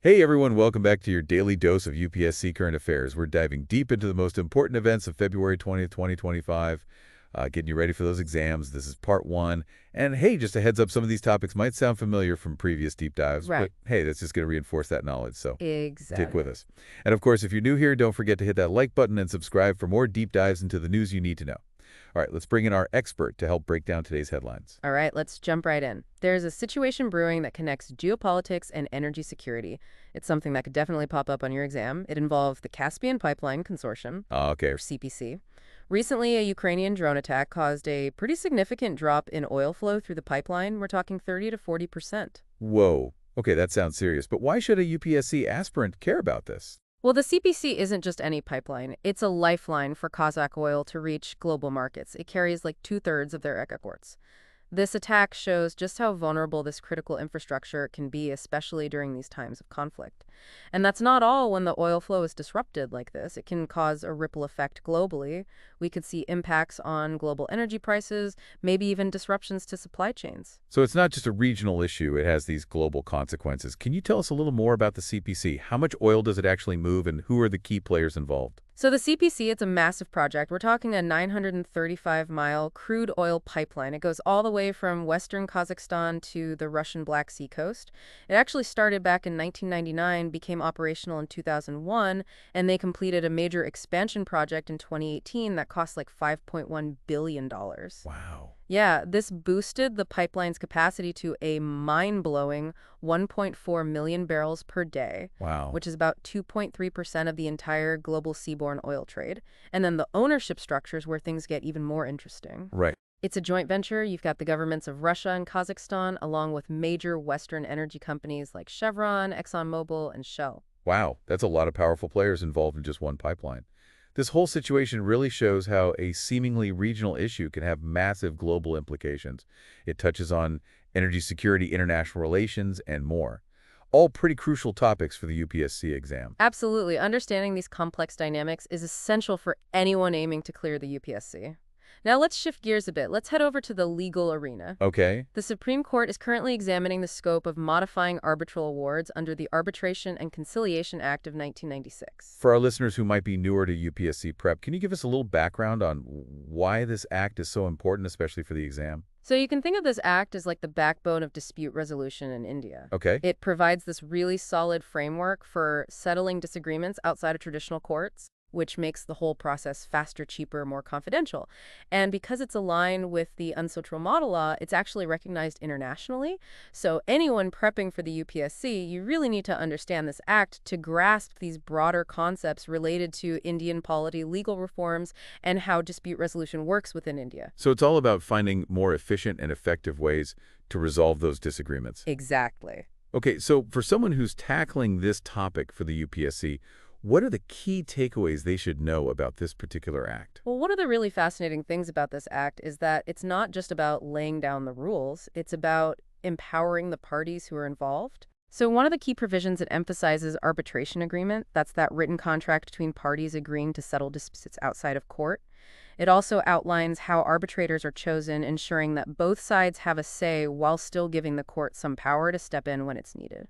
Hey everyone, welcome back to your daily dose of UPSC Current Affairs. We're diving deep into the most important events of February 20th, 2025, getting you ready for those exams. This is part one. And hey, just a heads up, some of these topics might sound familiar from previous deep dives, Right. but hey, that's just going to reinforce that knowledge, so stick with Exactly. us. And of course, if you're new here, don't forget to hit that like button and subscribe for more deep dives into the news you need to know. All right, let's bring in our expert to help break down today's headlines. All right, let's jump right in. There's a situation brewing that connects geopolitics and energy security. It's something that could definitely pop up on your exam. It involves the Caspian Pipeline Consortium, Okay, or CPC. Recently, a Ukrainian drone attack caused a pretty significant drop in oil flow through the pipeline. We're talking 30 to 40%. whoa. Okay, that sounds serious, but why should a UPSC aspirant care about this? Well, the CPC isn't just any pipeline. It's a lifeline for Kazakh oil to reach global markets. It carries like two-thirds of their exports. This attack shows just how vulnerable this critical infrastructure can be, especially during these times of conflict. And that's not all. When the oil flow is disrupted like this, it can cause a ripple effect globally. We could see impacts on global energy prices, maybe even disruptions to supply chains. So it's not just a regional issue, it has these global consequences. Can you tell us a little more about the CPC? How much oil does it actually move, and who are the key players involved? So the CPC, it's a massive project. We're talking a 935-mile crude oil pipeline. It goes all the way from western Kazakhstan to the Russian Black Sea coast. It actually started back in 1999, became operational in 2001, and they completed a major expansion project in 2018 that cost like $5.1 billion. Wow. Yeah, this boosted the pipeline's capacity to a mind-blowing 1.4 million barrels per day, Wow. which is about 2.3% of the entire global seaborne oil trade. And then the ownership structures where things get even more interesting. Right. It's a joint venture. You've got the governments of Russia and Kazakhstan, along with major Western energy companies like Chevron, ExxonMobil, and Shell. Wow, that's a lot of powerful players involved in just one pipeline. This whole situation really shows how a seemingly regional issue can have massive global implications. It touches on energy security, international relations, and more. All pretty crucial topics for the UPSC exam. Absolutely. Understanding these complex dynamics is essential for anyone aiming to clear the UPSC. Now let's shift gears a bit. Let's head over to the legal arena. Okay? The Supreme Court is currently examining the scope of modifying arbitral awards under the Arbitration and Conciliation Act of 1996. For our listeners who might be newer to UPSC prep, can you give us a little background on why this act is so important, especially for the exam? So you can think of this act as like the backbone of dispute resolution in India. Okay? It provides this really solid framework for settling disagreements outside of traditional courts, which makes the whole process faster, cheaper, more confidential. And because it's aligned with the unsocial model law, it's actually recognized internationally. So anyone prepping for the UPSC, you really need to understand this act to grasp these broader concepts related to Indian polity, legal reforms, and how dispute resolution works within India. So it's all about finding more efficient and effective ways to resolve those disagreements. Exactly. Okay, so for someone who's tackling this topic for the UPSC, what are the key takeaways they should know about this particular act? Well, one of the really fascinating things about this act is that it's not just about laying down the rules, it's about empowering the parties who are involved. So one of the key provisions, it emphasizes arbitration agreement. That's that written contract between parties agreeing to settle disputes outside of court. It also outlines how arbitrators are chosen, ensuring that both sides have a say while still giving the court some power to step in when it's needed.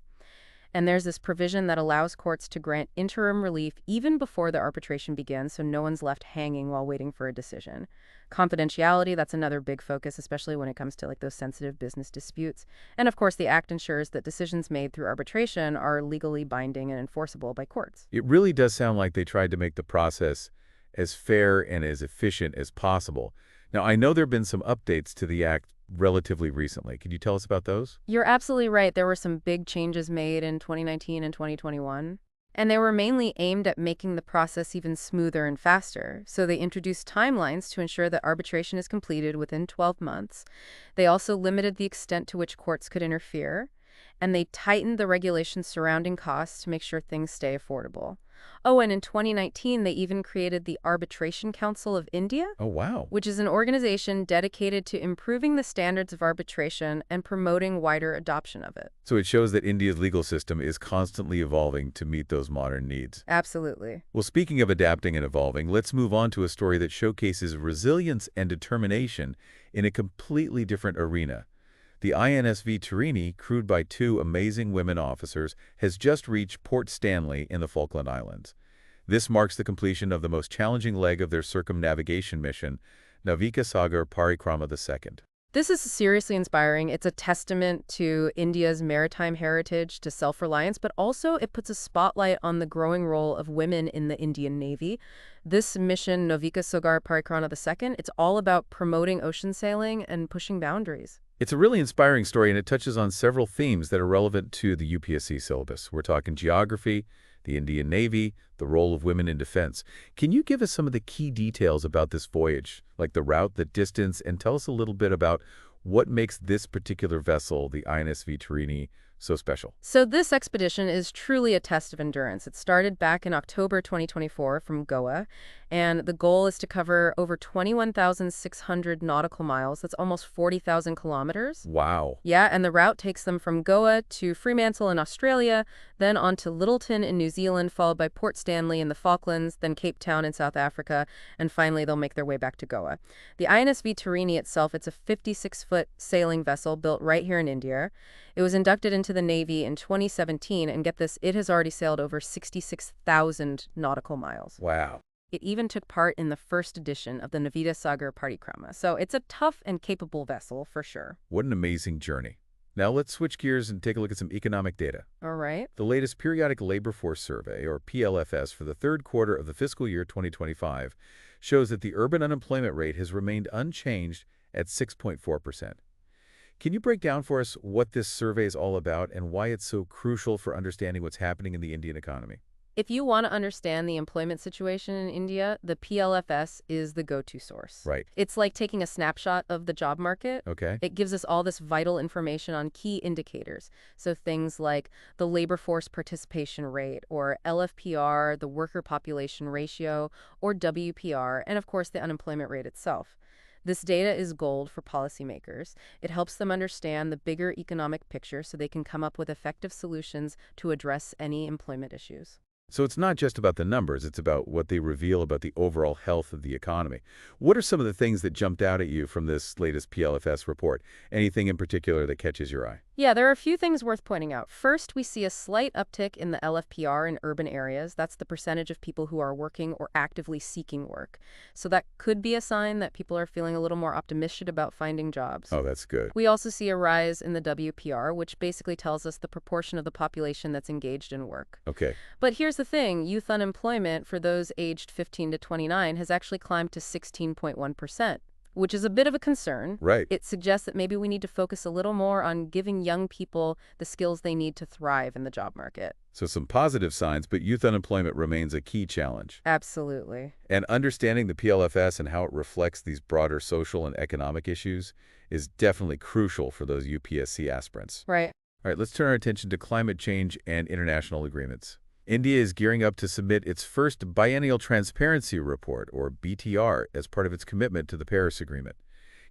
And there's this provision that allows courts to grant interim relief even before the arbitration begins, so no one's left hanging while waiting for a decision. Confidentiality, that's another big focus, especially when it comes to like those sensitive business disputes. And of course, the act ensures that decisions made through arbitration are legally binding and enforceable by courts. It really does sound like they tried to make the process as fair and as efficient as possible. Now, I know there have been some updates to the act relatively recently. Could you tell us about those? You're absolutely right. There were some big changes made in 2019 and 2021. And they were mainly aimed at making the process even smoother and faster. So they introduced timelines to ensure that arbitration is completed within 12 months. They also limited the extent to which courts could interfere. And they tightened the regulations surrounding costs to make sure things stay affordable. Oh, and in 2019, they even created the Arbitration Council of India, Oh, wow. which is an organization dedicated to improving the standards of arbitration and promoting wider adoption of it. So it shows that India's legal system is constantly evolving to meet those modern needs. Absolutely. Well, speaking of adapting and evolving, let's move on to a story that showcases resilience and determination in a completely different arena. The INSV Tarini, crewed by two amazing women officers, has just reached Port Stanley in the Falkland Islands. This marks the completion of the most challenging leg of their circumnavigation mission, Navika Sagar Parikrama II. This is seriously inspiring. It's a testament to India's maritime heritage, to self-reliance, but also it puts a spotlight on the growing role of women in the Indian Navy. This mission, Navika Sagar Parikrama II, it's all about promoting ocean sailing and pushing boundaries. It's a really inspiring story, and it touches on several themes that are relevant to the UPSC syllabus. We're talking geography, the Indian Navy, the role of women in defense. Can you give us some of the key details about this voyage, like the route, the distance, and tell us a little bit about what makes this particular vessel, the INSV Tarini, so special? So this expedition is truly a test of endurance. It started back in October 2024 from Goa, and the goal is to cover over 21,600 nautical miles. That's almost 40,000 kilometers. Wow. Yeah, and the route takes them from Goa to Fremantle in Australia, then on to Littleton in New Zealand, followed by Port Stanley in the Falklands, then Cape Town in South Africa, and finally they'll make their way back to Goa. The INSV Tarini itself, it's a 56-foot sailing vessel built right here in India. It was inducted into the Navy in 2017, and get this, it has already sailed over 66,000 nautical miles. Wow. It even took part in the first edition of the Navika Sagar Parikrama, so it's a tough and capable vessel for sure. What an amazing journey. Now let's switch gears and take a look at some economic data. All right. The latest Periodic Labor Force Survey, or PLFS, for the third quarter of the fiscal year 2025 shows that the urban unemployment rate has remained unchanged at 6.4%. Can you break down for us what this survey is all about and why it's so crucial for understanding what's happening in the Indian economy? If you want to understand the employment situation in India, the PLFS is the go-to source. Right. It's like taking a snapshot of the job market. Okay. It gives us all this vital information on key indicators. So things like the labor force participation rate, or LFPR, the worker population ratio, or WPR, and of course the unemployment rate itself. This data is gold for policymakers. It helps them understand the bigger economic picture so they can come up with effective solutions to address any employment issues. So it's not just about the numbers, it's about what they reveal about the overall health of the economy. What are some of the things that jumped out at you from this latest PLFS report? Anything in particular that catches your eye? Yeah, there are a few things worth pointing out. First, we see a slight uptick in the LFPR in urban areas. That's the percentage of people who are working or actively seeking work. So that could be a sign that people are feeling a little more optimistic about finding jobs. Oh, that's good. We also see a rise in the WPR, which basically tells us the proportion of the population that's engaged in work. Okay. But here's the thing, youth unemployment for those aged 15 to 29 has actually climbed to 16.1%, which is a bit of a concern. Right. It suggests that maybe we need to focus a little more on giving young people the skills they need to thrive in the job market. So some positive signs, but youth unemployment remains a key challenge. Absolutely. And understanding the PLFS and how it reflects these broader social and economic issues is definitely crucial for those UPSC aspirants. Right. All right, let's turn our attention to climate change and international agreements. India is gearing up to submit its first Biennial Transparency Report, or BTR, as part of its commitment to the Paris Agreement.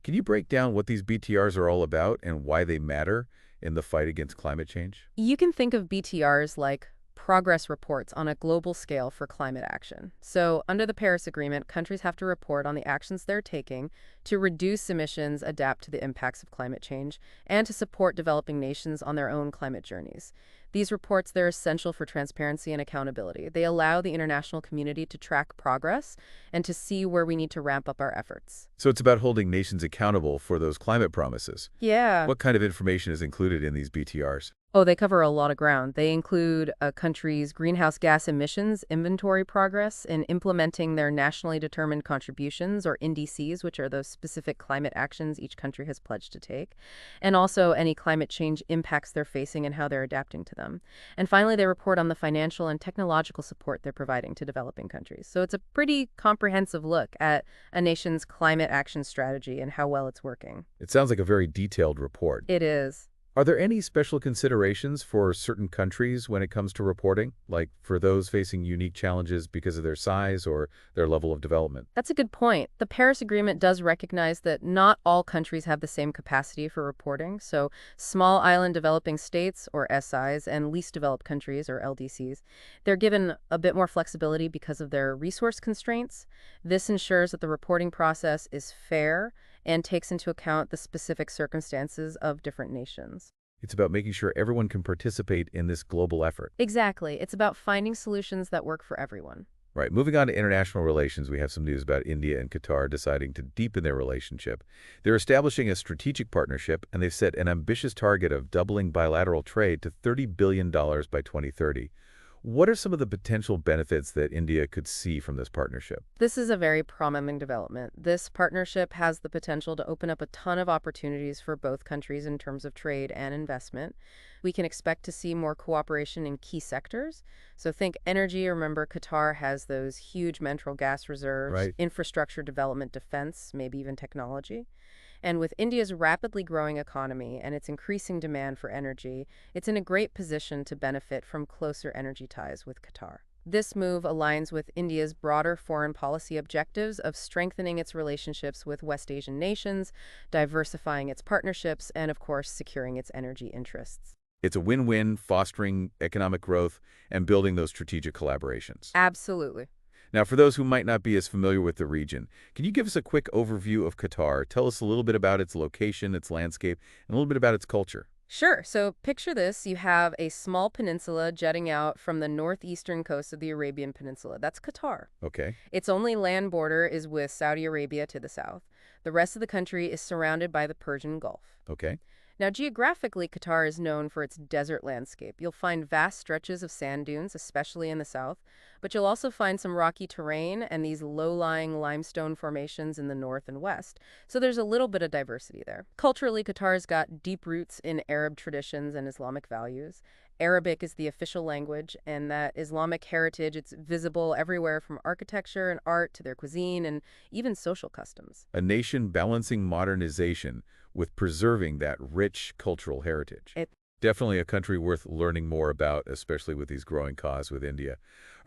Can you break down what these BTRs are all about and why they matter in the fight against climate change? You can think of BTRs like progress reports on a global scale for climate action. So under the Paris Agreement, countries have to report on the actions they're taking to reduce emissions, adapt to the impacts of climate change, and to support developing nations on their own climate journeys. These reports, they're essential for transparency and accountability. They allow the international community to track progress and to see where we need to ramp up our efforts. So it's about holding nations accountable for those climate promises. Yeah. What kind of information is included in these BTRs? Oh, they cover a lot of ground. They include a country's greenhouse gas emissions inventory progress in implementing their nationally determined contributions, or NDCs, which are those specific climate actions each country has pledged to take, and also any climate change impacts they're facing and how they're adapting to them. And finally, they report on the financial and technological support they're providing to developing countries. So it's a pretty comprehensive look at a nation's climate action strategy and how well it's working. It sounds like a very detailed report. It is. Are there any special considerations for certain countries when it comes to reporting, like for those facing unique challenges because of their size or their level of development? That's a good point. The Paris Agreement does recognize that not all countries have the same capacity for reporting. So small island developing states, or SIs, and least developed countries, or LDCs, they're given a bit more flexibility because of their resource constraints. This ensures that the reporting process is fair and takes into account the specific circumstances of different nations. It's about making sure everyone can participate in this global effort. Exactly. It's about finding solutions that work for everyone. Right. Moving on to international relations, we have some news about India and Qatar deciding to deepen their relationship. They're establishing a strategic partnership, and they've set an ambitious target of doubling bilateral trade to $30 billion by 2030. What are some of the potential benefits that India could see from this partnership? This is a very promising development. This partnership has the potential to open up a ton of opportunities for both countries in terms of trade and investment. We can expect to see more cooperation in key sectors. So think energy. Remember, Qatar has those huge natural gas reserves, Right. infrastructure development, defense, maybe even technology. And with India's rapidly growing economy and its increasing demand for energy, it's in a great position to benefit from closer energy ties with Qatar. This move aligns with India's broader foreign policy objectives of strengthening its relationships with West Asian nations, diversifying its partnerships, and, of course, securing its energy interests. It's a win-win, fostering economic growth and building those strategic collaborations. Absolutely. Now, for those who might not be as familiar with the region, can you give us a quick overview of Qatar? Tell us a little bit about its location, its landscape, and a little bit about its culture. Sure. So picture this. You have a small peninsula jutting out from the northeastern coast of the Arabian Peninsula. That's Qatar. Okay. Its only land border is with Saudi Arabia to the south. The rest of the country is surrounded by the Persian Gulf. Okay. Now, geographically, Qatar is known for its desert landscape. You'll find vast stretches of sand dunes, especially in the south, but you'll also find some rocky terrain and these low-lying limestone formations in the north and west. So there's a little bit of diversity there. Culturally, Qatar's got deep roots in Arab traditions and Islamic values. Arabic is the official language, and that Islamic heritage, it's visible everywhere from architecture and art to their cuisine and even social customs. A nation balancing modernization with preserving that rich cultural heritage. It Definitely a country worth learning more about, especially with these growing costs with India. All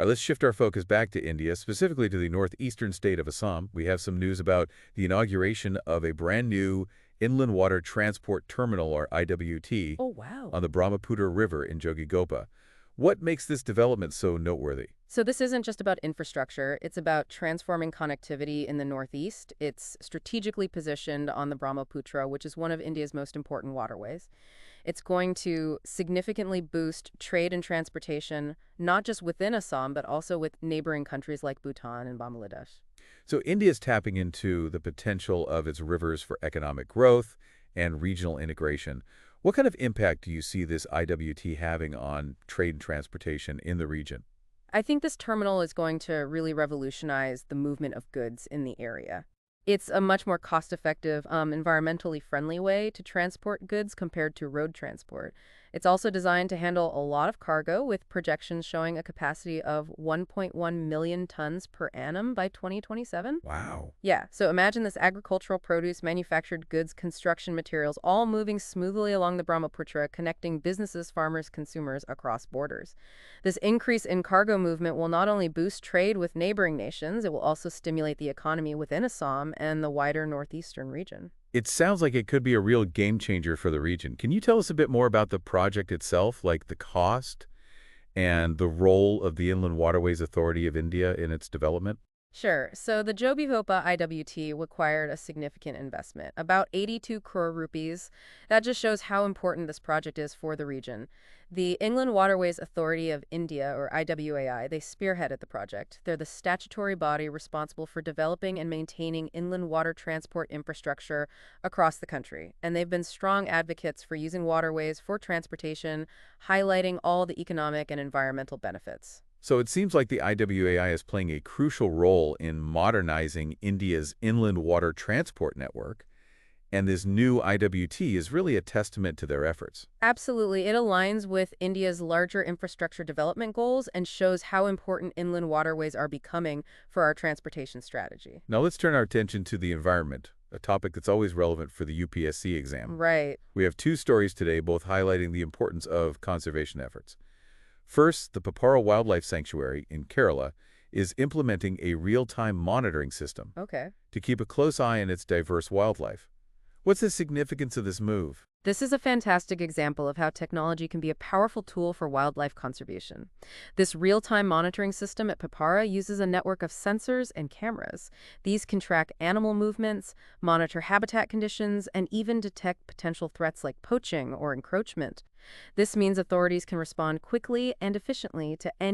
right, let's shift our focus back to India, specifically to the northeastern state of Assam. We have some news about the inauguration of a brand new Inland Water Transport Terminal, or IWT, Oh, wow. on the Brahmaputra River in Jogigopa. What makes this development so noteworthy? So this isn't just about infrastructure, it's about transforming connectivity in the Northeast. It's strategically positioned on the Brahmaputra, which is one of India's most important waterways. It's going to significantly boost trade and transportation, not just within Assam, but also with neighboring countries like Bhutan and Bangladesh. So India is tapping into the potential of its rivers for economic growth and regional integration. What kind of impact do you see this IWT having on trade and transportation in the region? I think this terminal is going to really revolutionize the movement of goods in the area. It's a much more cost-effective, environmentally friendly way to transport goods compared to road transport. It's also designed to handle a lot of cargo, with projections showing a capacity of 1.1 million tons per annum by 2027. Wow. Yeah, so imagine this agricultural produce, manufactured goods, construction materials, all moving smoothly along the Brahmaputra, connecting businesses, farmers, consumers across borders. This increase in cargo movement will not only boost trade with neighboring nations, it will also stimulate the economy within Assam and the wider northeastern region. It sounds like it could be a real game changer for the region. Can you tell us a bit more about the project itself, like the cost and the role of the Inland Waterways Authority of India in its development? Sure. So the Jobi-Hopa IWT required a significant investment, about 82 crore rupees. That just shows how important this project is for the region. The Inland Waterways Authority of India, or IWAI, they spearheaded the project. They're the statutory body responsible for developing and maintaining inland water transport infrastructure across the country. And they've been strong advocates for using waterways for transportation, highlighting all the economic and environmental benefits. So it seems like the IWAI is playing a crucial role in modernizing India's inland water transport network, and this new IWT is really a testament to their efforts. Absolutely. It aligns with India's larger infrastructure development goals and shows how important inland waterways are becoming for our transportation strategy. Now let's turn our attention to the environment, a topic that's always relevant for the UPSC exam. Right. We have two stories today, both highlighting the importance of conservation efforts. First, the Peppara Wildlife Sanctuary in Kerala is implementing a real-time monitoring system Okay. to keep a close eye on its diverse wildlife. What's the significance of this move? This is a fantastic example of how technology can be a powerful tool for wildlife conservation. This real-time monitoring system at Peppara uses a network of sensors and cameras. These can track animal movements, monitor habitat conditions, and even detect potential threats like poaching or encroachment. This means authorities can respond quickly and efficiently to any